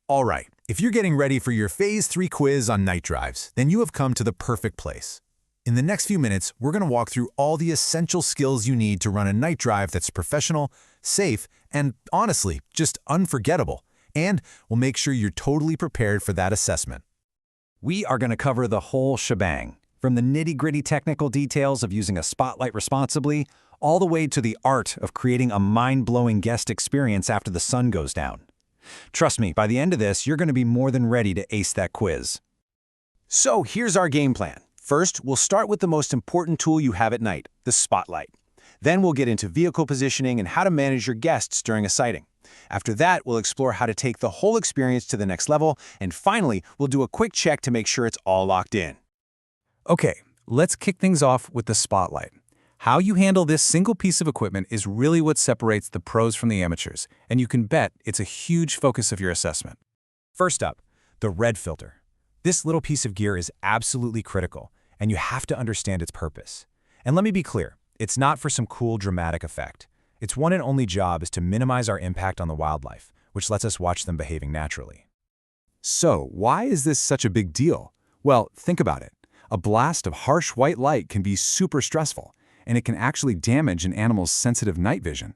All right, if you're getting ready for your Phase 3 quiz on night drives, then you have come to the perfect place. In the next few minutes, we're going to walk through all the essential skills you need to run a night drive that's professional, safe, and honestly, just unforgettable. And we'll make sure you're totally prepared for that assessment. We are going to cover the whole shebang, from the nitty-gritty technical details of using a spotlight responsibly, all the way to the art of creating a mind-blowing guest experience after the sun goes down. Trust me, by the end of this, you're going to be more than ready to ace that quiz. So here's our game plan. First, we'll start with the most important tool you have at night, the spotlight. Then we'll get into vehicle positioning and how to manage your guests during a sighting. After that, we'll explore how to take the whole experience to the next level, and finally, we'll do a quick check to make sure it's all locked in. Okay, let's kick things off with the spotlight. How you handle this single piece of equipment is really what separates the pros from the amateurs, and you can bet it's a huge focus of your assessment. First up, the red filter. This little piece of gear is absolutely critical, and you have to understand its purpose. And let me be clear, it's not for some cool dramatic effect. Its one and only job is to minimize our impact on the wildlife, which lets us watch them behaving naturally. So, why is this such a big deal? Well, think about it. A blast of harsh white light can be super stressful, and it can actually damage an animal's sensitive night vision.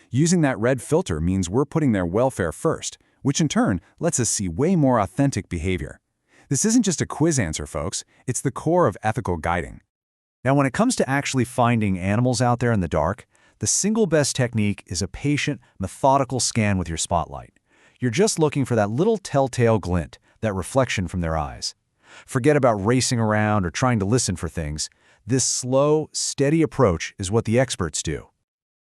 Using that red filter means we're putting their welfare first, which in turn lets us see way more authentic behavior. This isn't just a quiz answer, folks. It's the core of ethical guiding. Now, when it comes to actually finding animals out there in the dark, the single best technique is a patient, methodical scan with your spotlight. You're just looking for that little telltale glint, that reflection from their eyes. Forget about racing around or trying to listen for things. This slow, steady approach is what the experts do.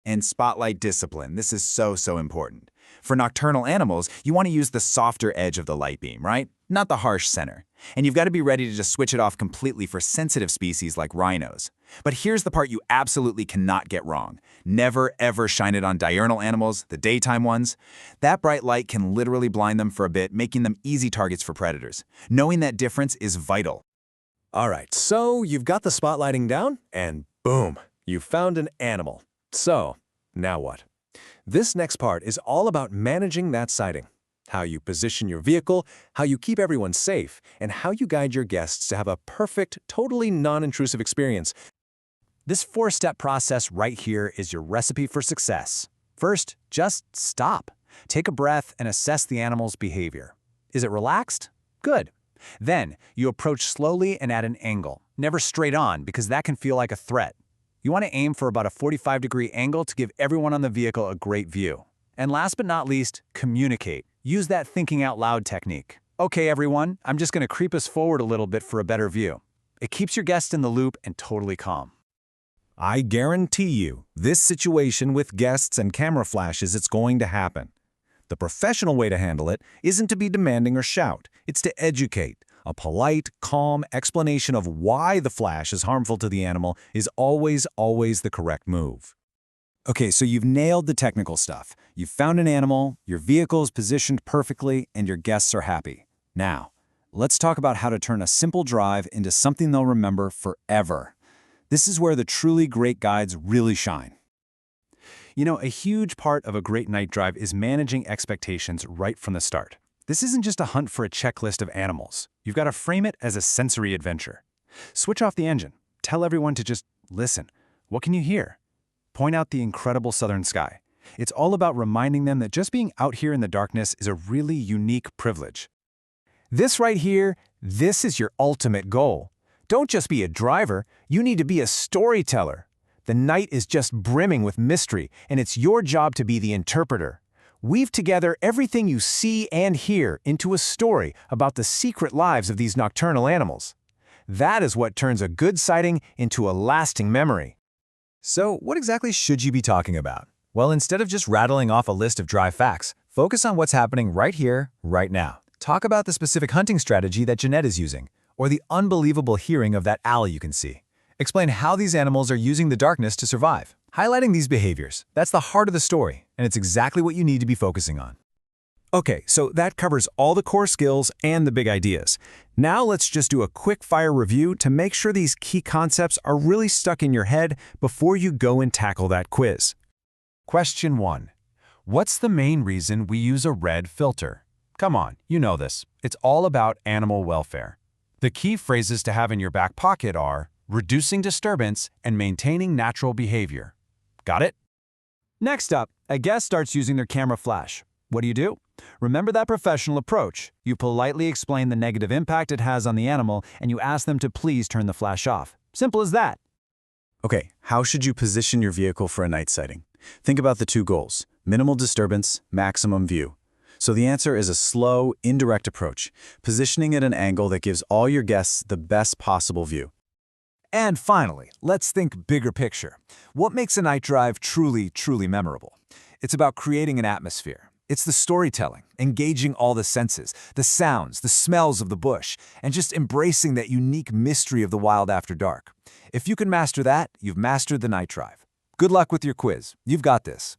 And spotlight discipline. This is so important. For nocturnal animals, you want to use the softer edge of the light beam, right? Not the harsh center. And you've got to be ready to just switch it off completely for sensitive species like rhinos. But here's the part you absolutely cannot get wrong. Never, ever shine it on diurnal animals, the daytime ones. That bright light can literally blind them for a bit, making them easy targets for predators. Knowing that difference is vital. All right, so you've got the spotlighting down, and boom, you found an animal. So, now what? This next part is all about managing that sighting. How you position your vehicle, how you keep everyone safe, and how you guide your guests to have a perfect, totally non-intrusive experience. This 4-step process right here is your recipe for success. First, just stop. Take a breath and assess the animal's behavior. Is it relaxed? Good. Then, you approach slowly and at an angle, never straight on because that can feel like a threat. You want to aim for about a 45-degree angle to give everyone on the vehicle a great view. And last but not least, communicate. Use that thinking out loud technique. Okay, everyone, I'm just going to creep us forward a little bit for a better view. It keeps your guest in the loop and totally calm. I guarantee you, this situation with guests and camera flashes, it's going to happen. The professional way to handle it isn't to be demanding or shout. It's to educate. A polite, calm explanation of why the flash is harmful to the animal is always the correct move. Okay, so you've nailed the technical stuff. You've found an animal, your vehicle is positioned perfectly, and your guests are happy. Now, let's talk about how to turn a simple drive into something they'll remember forever. This is where the truly great guides really shine. You know, a huge part of a great night drive is managing expectations right from the start. This isn't just a hunt for a checklist of animals. You've got to frame it as a sensory adventure. Switch off the engine. Tell everyone to just listen. What can you hear? Point out the incredible southern sky. It's all about reminding them that just being out here in the darkness is a really unique privilege. This right here, this is your ultimate goal. Don't just be a driver, you need to be a storyteller. The night is just brimming with mystery, and it's your job to be the interpreter. Weave together everything you see and hear into a story about the secret lives of these nocturnal animals. That is what turns a good sighting into a lasting memory. So, what exactly should you be talking about? Well, instead of just rattling off a list of dry facts, focus on what's happening right here, right now. Talk about the specific hunting strategy that Jeanette is using, or the unbelievable hearing of that owl you can see. Explain how these animals are using the darkness to survive. Highlighting these behaviors, that's the heart of the story, and it's exactly what you need to be focusing on. Okay, so that covers all the core skills and the big ideas. Now let's just do a quick fire review to make sure these key concepts are really stuck in your head before you go and tackle that quiz. Question 1. What's the main reason we use a red filter? Come on, you know this. It's all about animal welfare. The key phrases to have in your back pocket are reducing disturbance and maintaining natural behavior. Got it? Next up, a guest starts using their camera flash. What do? Remember that professional approach. You politely explain the negative impact it has on the animal, and you ask them to please turn the flash off. Simple as that. Okay, how should you position your vehicle for a night sighting? Think about the two goals: minimal disturbance, maximum view. So the answer is a slow, indirect approach, positioning at an angle that gives all your guests the best possible view. And finally, let's think bigger picture. What makes a night drive truly, truly memorable? It's about creating an atmosphere. It's the storytelling, engaging all the senses, the sounds, the smells of the bush, and just embracing that unique mystery of the wild after dark. If you can master that, you've mastered the night drive. Good luck with your quiz. You've got this.